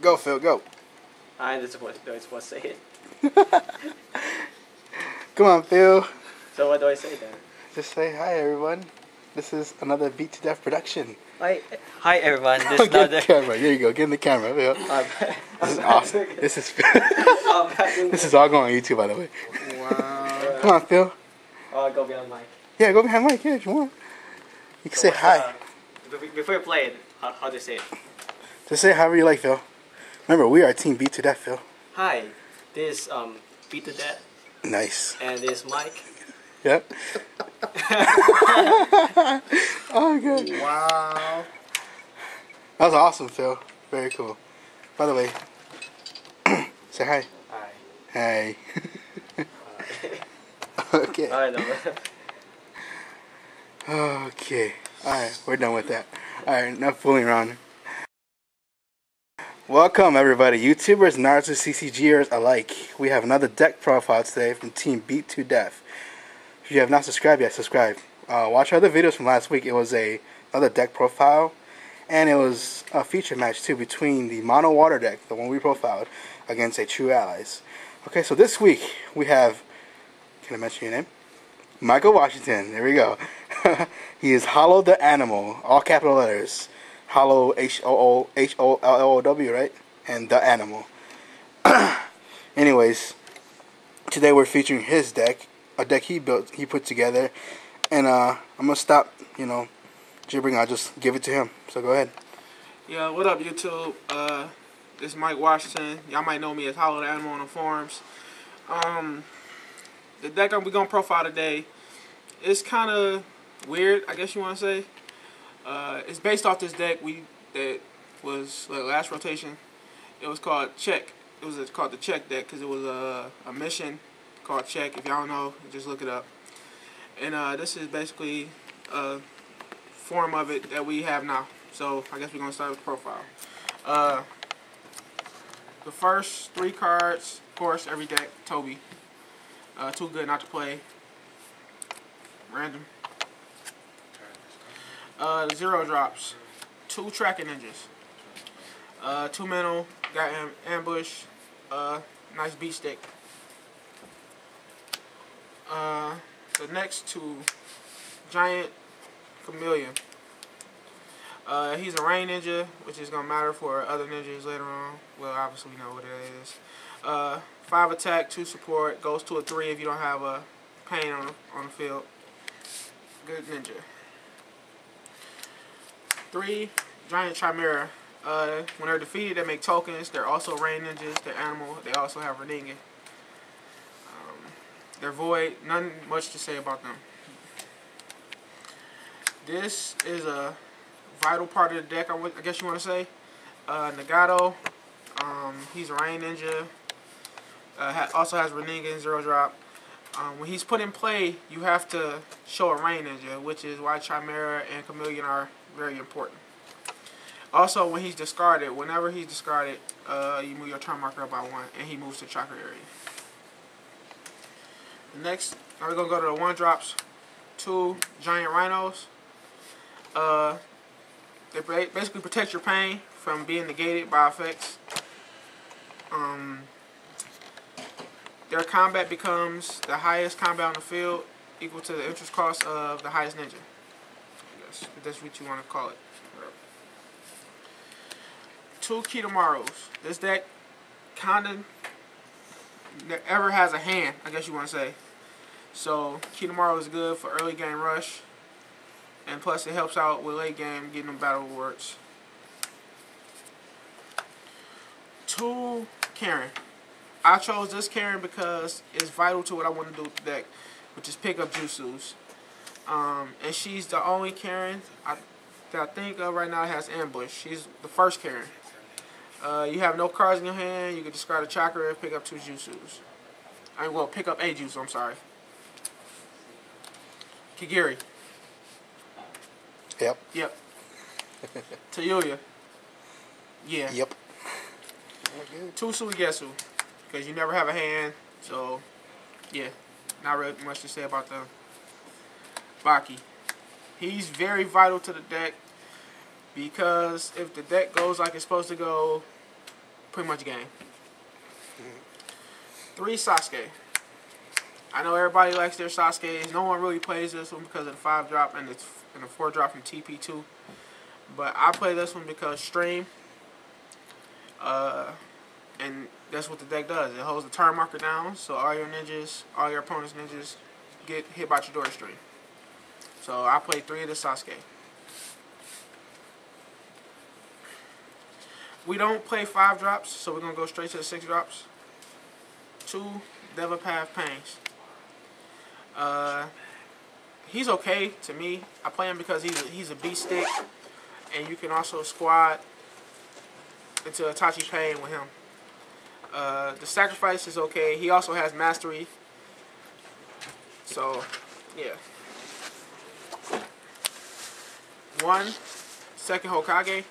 Go, Phil, go. I'm supposed to say it. Come on, Phil. So what do I say then? Just say hi, everyone. This is another Beat to Death production. Hi everyone. This Get in the camera. There you go. Get in the camera, Phil. This is awesome. This is this is all going on YouTube, by the way. Wow. Come on, Phil. Oh, go behind Mike. Yeah, go behind Mike. Yeah, if you want. You can say hi. Before you play it, how do you say it? Just say however you like, Phil. Remember, we are Team Beat to Death, Phil. Hi, this Beat to Death. Nice. And this Mike. Yep. Oh, good. Wow. That was awesome, Phil. Very cool. By the way, say hi. Hi. Hey. Okay. I know. Okay. Alright, we're done with that. Alright, enough fooling around. Welcome, everybody, YouTubers, Naruto CCGers alike. We have another deck profile today from Team Beat to Death. If you have not subscribed yet, subscribe. Watch our other videos from last week. It was another deck profile, and it was a feature match too between the Mono Water deck, the one we profiled, against a True Allies. Okay, so this week we have, can I mention your name? Michael Washington. There we go. He is Hollow the Animal, all capital letters. Hollow, H-O-O-H-O-L-L-O-W, right? And the Animal. Anyways, today we're featuring his deck, a deck he put together, and I'm gonna stop, gibbering. I'll just give it to him. So go ahead. Yeah, what up, YouTube? This is Mike Washington. Y'all might know me as Hollow the Animal on the forums. The deck we're gonna profile today is kind of weird, I guess you want to say. It's based off this deck that was like last rotation. It was called Check. It was called the Check deck because it was a mission called Check. If y'all don't know, just look it up. And this is basically a form of it that we have now. So I guess we're gonna start with the profile. The first 3 cards, of course, every deck, Toby. Too good not to play. Random. The 0 drops. 2 Tracking Ninjas. 2 mental. Got ambush. Nice beat stick. The next 2, Giant Chameleon. He's a rain ninja, which is gonna matter for other ninjas later on. Well, obviously we know what it is. 5 attack, 2 support. Goes to a 3 if you don't have a pain on the field. Good ninja. 3, Giant Chimera. When they're defeated, they make tokens. They're also rain ninjas. They're animal. They also have Reningen. They're void. Nothing much to say about them. This is a vital part of the deck, I guess you want to say. Nagato. He's a rain ninja. Also has Reningen, 0 drop. When he's put in play, you have to show a rain ninja, which is why Chimera and Chameleon are very important. Also, when he's discarded, whenever he's discarded, you move your turn marker up by 1, and he moves to chakra area. Next, now we're going to go to the 1 drops. 2 Giant Rhinos. They basically protect your pain from being negated by effects. Their combat becomes the highest combat on the field, equal to the interest cost of the highest ninja. Yes, if that's what you want to call it. 2 Kitamaros. This deck kind of never has a hand, I guess you want to say. So Kitamaro is good for early game rush, and plus it helps out with late game getting them battle rewards. 2 Karen. I chose this Karen because it's vital to what I want to do with the deck, which is pick up Jutsus. And she's the only Karen that I think of right now that has ambush. She's the first Karen. You have no cards in your hand. You can discard a chakra and pick up 2 Jutsus. Well, pick up a Jutsu, I'm sorry. Kigiri. Yep. Yep. Tayuya. Yeah. Yep. 2 Suigetsu. Because you never have a hand. So, yeah. Not really much to say about them. Baki. He's very vital to the deck. Because if the deck goes like it's supposed to go, pretty much game. 3, Sasuke. I know everybody likes their Sasuke. No one really plays this one because of the 5-drop and the 4-drop from TP2. But I play this one because stream. And that's what the deck does. It holds the turn marker down, so all your ninjas, all your opponent's ninjas get hit by Chidori Stream. So I play 3 of the Sasuke. We don't play 5-drops, so we're going to go straight to the 6-drops. 2, Devapath Pains. He's okay to me. I play him because he's a beast stick, and you can also squad into Itachi Pain with him. The sacrifice is okay. He also has mastery. So, yeah. 1, second Hokage.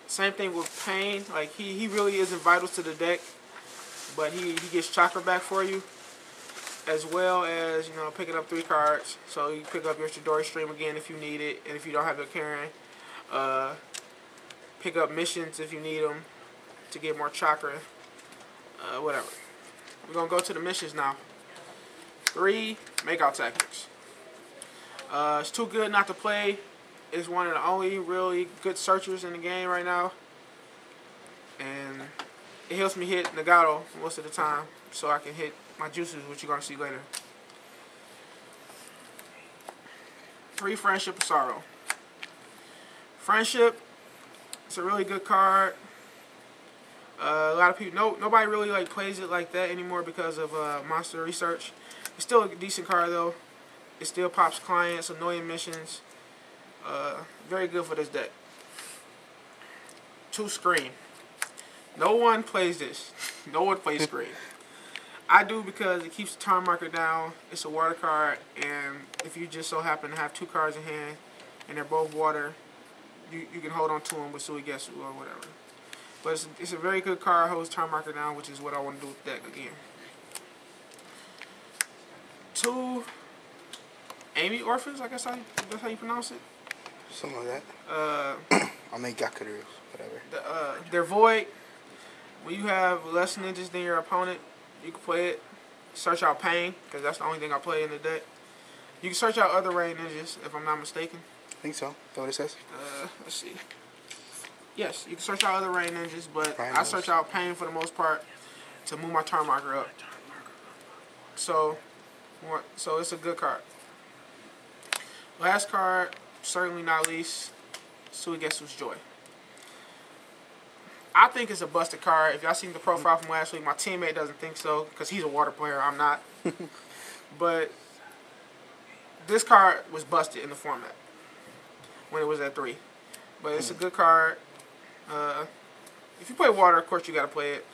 Same thing with Pain. Like he really isn't vital to the deck, but he gets chakra back for you, as well as, you know, picking up 3 cards. So you pick up your Chidori Stream again if you need it, and if you don't have your Karen, pick up missions if you need them to get more chakra. Whatever. We're gonna go to the missions now. 3, Makeout Tactics. It's too good not to play. It's one of the only really good searchers in the game right now, and it helps me hit Nagato most of the time, so I can hit my juices, which you're gonna see later. 3, Friendship of Sorrow. Friendship, it's a really good card. A lot of people, nobody really like plays it like that anymore because of Monster Research. It's still a decent card though. It still pops clients, annoying missions. Very good for this deck. 2, Scream. No one plays this. No one plays Scream. I do because it keeps the turn marker down. It's a water card, and if you just so happen to have 2 cards in hand and they're both water, you can hold on to them with Suigetsu or whatever. But it's a very good card, holds turn marker down, which is what I want to do with the deck again. 2, Amy Orphans, I guess that's how you pronounce it. Something like that. I'll make Gakurus, whatever. They're void. When you have less ninjas than your opponent, you can play it. Search out Pain, because that's the only thing I play in the deck. You can search out other rain ninjas, if I'm not mistaken. I think so. Is that what it says? Let's see. Yes, you can search out other rain ninjas, but I search out Pain for the most part to move my turn marker up. So it's a good card. Last card, certainly not least, Suigetsu's Joy. I think it's a busted card. If y'all seen the profile from last week, my teammate doesn't think so because he's a water player. I'm not. But this card was busted in the format when it was at 3. But it's a good card. If you play water, of course you got to play it.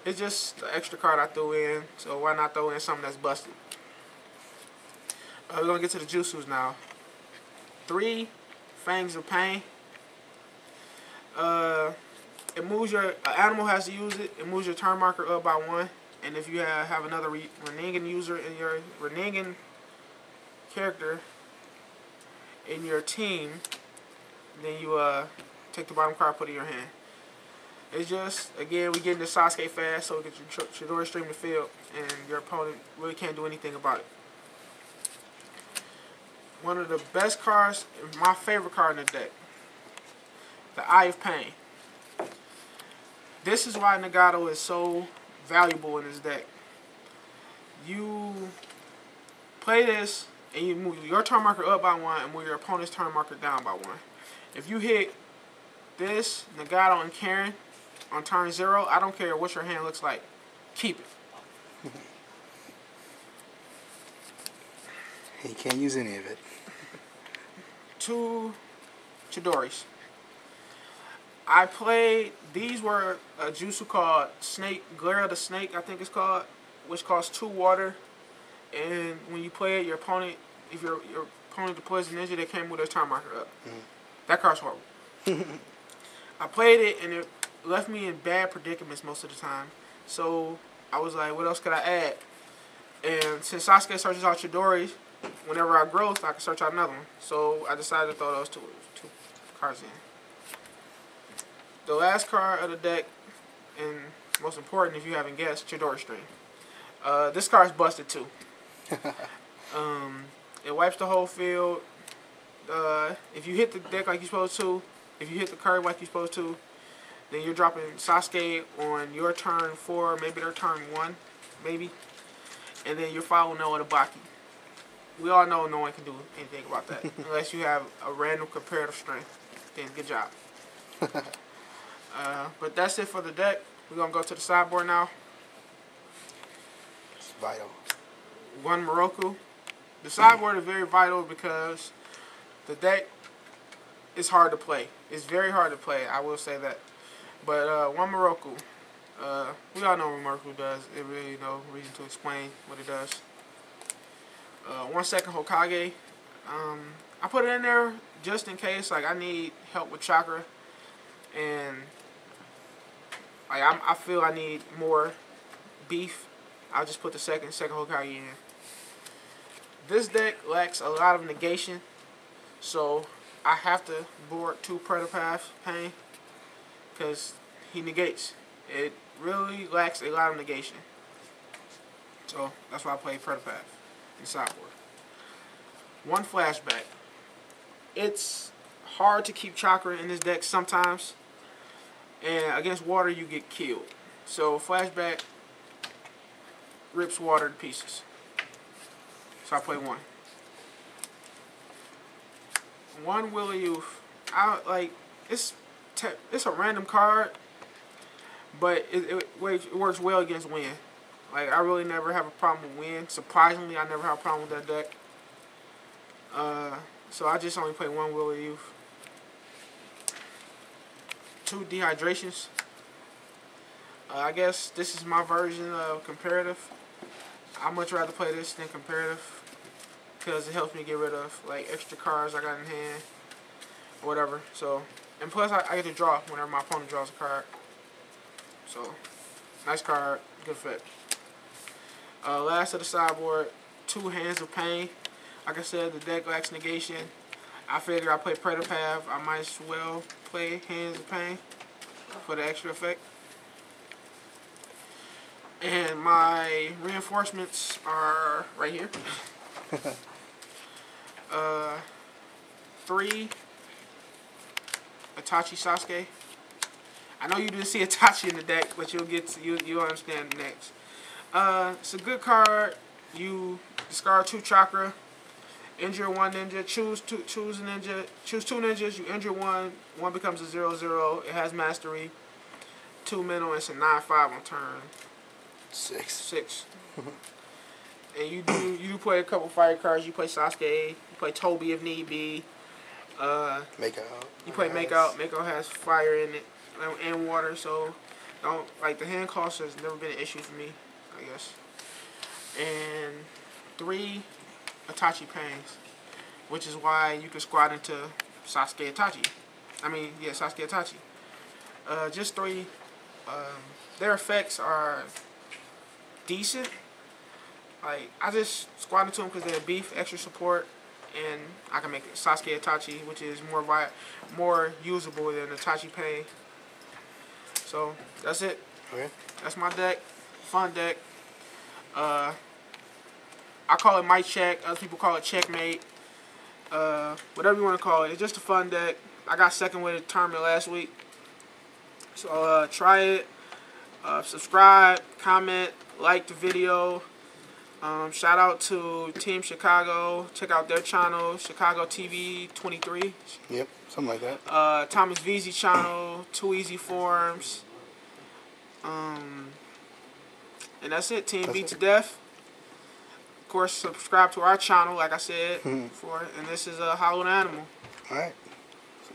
It's just an extra card I threw in, so why not throw in something that's busted? We're going to get to the Jutsus now. 3, Fangs of Pain. It moves your animal has to use it. It moves your turn marker up by 1, and if you have another Renningen user in your Renningen character in your team, then you take the bottom card, put it in your hand. It's just, again, we get into Sasuke fast, so we get your Chidori Stream to field, and your opponent really can't do anything about it. One of the best cards, my favorite card in the deck, the Eye of Pain. This is why Nagato is so valuable in this deck. You play this, and you move your turn marker up by 1, and move your opponent's turn marker down by 1. If you hit this, Nagato and Karen, on turn 0, I don't care what your hand looks like. Keep it. You can't use any of it. 2 Chidoris. I played, these were a jutsu called Snake, Glare of the Snake, I think it's called, which costs 2 water. And when you play it, your opponent, if your opponent deploys a ninja, they can't move their turn marker up. That card's horrible. I played it, and it left me in bad predicaments most of the time. So I was like, what else could I add? And since Sasuke searches out Chidori, whenever I growth, I can search out another one. So I decided to throw those two cards in. the last card of the deck, and most important if you haven't guessed, Chidori Stream. This card's busted too. It wipes the whole field. If you hit the deck like you're supposed to, if you hit the card like you're supposed to, then you're dropping Sasuke on your turn 4, maybe their turn 1, maybe. And then you're following Noah Baki. We all know no one can do anything about that unless you have a random comparative strength. Then good job. But that's it for the deck. We're going to go to the sideboard now. It's vital. One Moroku. The sideboard is very vital because the deck is hard to play. It's very hard to play, I will say that. But one Moroku. We all know what Moroku does. It really no reason to explain what it does. 1 second Hokage. I put it in there just in case. Like I need help with chakra, and like I feel I need more beef. I'll just put the second Hokage in. This deck lacks a lot of negation, so I have to board 2 Predapath Pain because he negates. It really lacks a lot of negation. So that's why I play Predapath in sideboard. 1 Flashback. It's hard to keep chakra in this deck sometimes, and against water you get killed. So Flashback rips water to pieces. So I play 1. 1 Will of Youth. It's a random card, but it works well against wind. Like I really never have a problem with wind. Surprisingly, I never have a problem with that deck. So I just only play 1 Will of Youth. 2 Dehydrations. I guess this is my version of comparative. I'd much rather play this than comparative because it helps me get rid of like extra cards I got in hand or whatever. So, and plus I get to draw whenever my opponent draws a card. So, nice card, good effect. Last of the sideboard, 2 Hands of Pain. Like I said, the deck lacks negation. I figured I play Predapath. I might as well play Hands of Pain for the extra effect. And my reinforcements are right here. 3 Itachi Sasuke. I know you didn't see Itachi in the deck, but you'll understand next. It's a good card. You discard 2 chakra, injure 1 ninja, choose 2 ninjas, you injure 1, 1 becomes a 0/0, it has mastery, 2 mental, it's a 9/5 on turn 6. And you play a couple fire cards, you play Sasuke, you play Toby if need be. Makeout. You play Makeout. Makeout has fire in it and water, so the hand cost has never been an issue for me, I guess. And 3 Itachi Pains, which is why you can squad into Sasuke Itachi. Sasuke Itachi. Just 3. Their effects are decent. Like I just squad into them because they're beef, extra support, and I can make it Sasuke Itachi, which is more usable than Itachi Pain. So that's it. Okay. That's my deck. Fun deck. I call it my check. Other people call it checkmate. Whatever you want to call it. It's just a fun deck. I got second with a tournament last week. So try it. Subscribe, comment, like the video. Shout out to Team Chicago. Check out their channel, Chicago TV 23. Yep, something like that. Thomas Veazey channel, Too Easy Forums. And that's it. Team Beat to Death. Of course, subscribe to our channel, like I said before. And this is Hollow Animal. All right.